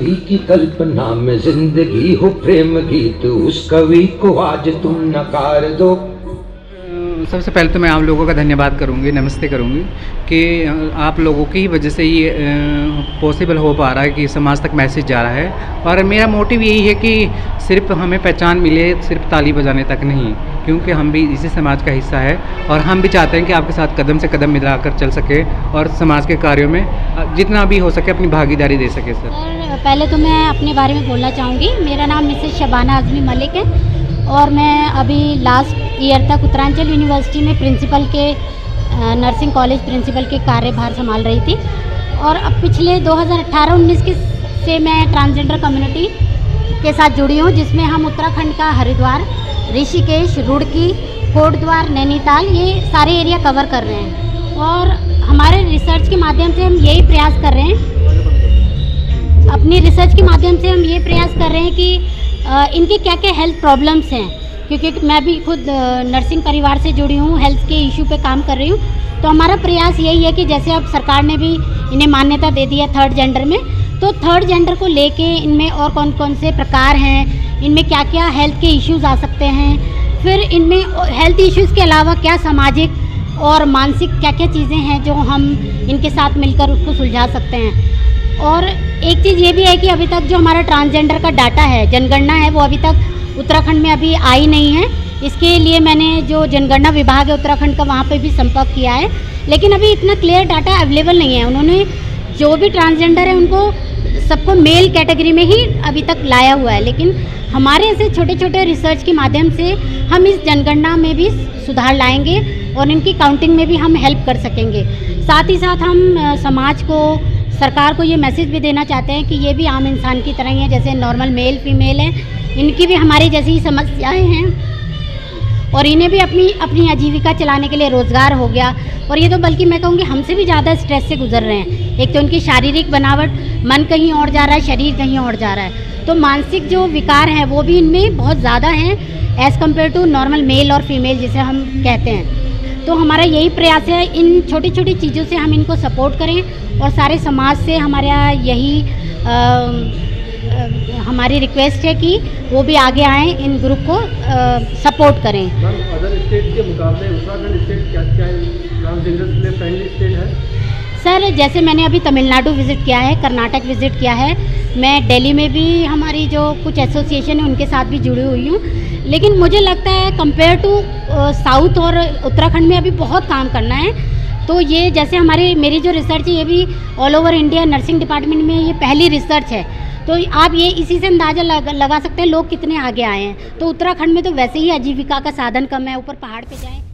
कवि की कल्पना में जिंदगी हो प्रेम गीत, उस कवि को आज तुम नकार दो। सबसे पहले तो मैं आप लोगों का धन्यवाद करूंगी, नमस्ते करूंगी कि आप लोगों की वजह से ये पॉसिबल हो पा रहा है कि समाज तक मैसेज जा रहा है। और मेरा मोटिव यही है कि सिर्फ हमें पहचान मिले सिर्फ ताली बजाने तक नहीं, क्योंकि हम भी इसी समाज का हिस्सा है और हम भी चाहते हैं कि आपके साथ कदम से कदम मिलाकर चल सके और समाज के कार्यों में जितना भी हो सके अपनी भागीदारी दे सके। सर पहले तो मैं अपने बारे में बोलना चाहूँगी। मेरा नाम मिसेस शबाना आज़मी मलिक है और मैं अभी लास्ट ईयर तक उत्तरांचल यूनिवर्सिटी में प्रिंसिपल के नर्सिंग कॉलेज प्रिंसिपल के कार्यभार संभाल रही थी। और अब पिछले 2018-19 से मैं ट्रांसजेंडर कम्युनिटी के साथ जुड़ी हूँ, जिसमें हम उत्तराखंड का हरिद्वार, ऋषिकेश, रुड़की, कोटद्वार, नैनीताल ये सारे एरिया कवर कर रहे हैं। और हमारे रिसर्च के माध्यम से हम यही प्रयास कर रहे हैं, अपनी रिसर्च के माध्यम से हम ये प्रयास कर रहे हैं कि इनके क्या क्या हेल्थ प्रॉब्लम्स हैं, क्योंकि मैं भी खुद नर्सिंग परिवार से जुड़ी हूँ, हेल्थ के इशू पे काम कर रही हूँ। तो हमारा प्रयास यही है कि जैसे अब सरकार ने भी इन्हें मान्यता दे दी है थर्ड जेंडर में, तो थर्ड जेंडर को लेके इनमें और कौन कौन से प्रकार हैं, इनमें क्या क्या हेल्थ के इश्यूज आ सकते हैं, फिर इनमें हेल्थ इश्यूज़ के अलावा क्या सामाजिक और मानसिक क्या क्या चीज़ें हैं जो हम इनके साथ मिलकर उसको सुलझा सकते हैं। और एक चीज़ ये भी है कि अभी तक जो हमारा ट्रांसजेंडर का डाटा है, जनगणना है, वो अभी तक उत्तराखंड में अभी आई नहीं है। इसके लिए मैंने जो जनगणना विभाग है उत्तराखंड का, वहाँ पे भी संपर्क किया है, लेकिन अभी इतना क्लियर डाटा अवेलेबल नहीं है। उन्होंने जो भी ट्रांसजेंडर है उनको सबको मेल कैटेगरी में ही अभी तक लाया हुआ है, लेकिन हमारे ऐसे छोटे छोटे रिसर्च के माध्यम से हम इस जनगणना में भी सुधार लाएंगे और इनकी काउंटिंग में भी हम हेल्प कर सकेंगे। साथ ही साथ हम समाज को, सरकार को ये मैसेज भी देना चाहते हैं कि ये भी आम इंसान की तरह ही है, जैसे नॉर्मल मेल फीमेल है, इनकी भी हमारी जैसी ही समस्याएं हैं और इन्हें भी अपनी आजीविका चलाने के लिए रोज़गार हो गया। और ये तो बल्कि मैं कहूँगी हमसे भी ज़्यादा स्ट्रेस से गुजर रहे हैं। एक तो उनकी शारीरिक बनावट, मन कहीं और जा रहा है, शरीर कहीं और जा रहा है, तो मानसिक जो विकार हैं वो भी इनमें बहुत ज़्यादा हैं as compare to normal male और फीमेल जिसे हम कहते हैं। तो हमारा यही प्रयास है, इन छोटी छोटी चीज़ों से हम इनको सपोर्ट करें और सारे समाज से हमारा यही हमारी रिक्वेस्ट है कि वो भी आगे आएँ, इन ग्रुप को सपोर्ट करें। अदर स्टेट के मुकाबले उत्तराखंड स्टेट क्या ट्रांसजेंडर के लिए फ्रेंडली स्टेट है? सर जैसे मैंने अभी तमिलनाडु विज़िट किया है, कर्नाटक विज़िट किया है, मैं दिल्ली में भी हमारी जो कुछ एसोसिएशन है उनके साथ भी जुड़ी हुई हूँ, लेकिन मुझे लगता है कंपेयर टू साउथ और उत्तराखंड में अभी बहुत काम करना है। तो ये जैसे मेरी जो रिसर्च है ये भी all over India nursing department में ये पहली रिसर्च है, तो आप ये इसी से अंदाज़ा लगा सकते हैं लोग कितने आगे आए हैं। तो उत्तराखंड में तो वैसे ही आजीविका का साधन कम है, ऊपर पहाड़ पे जाएं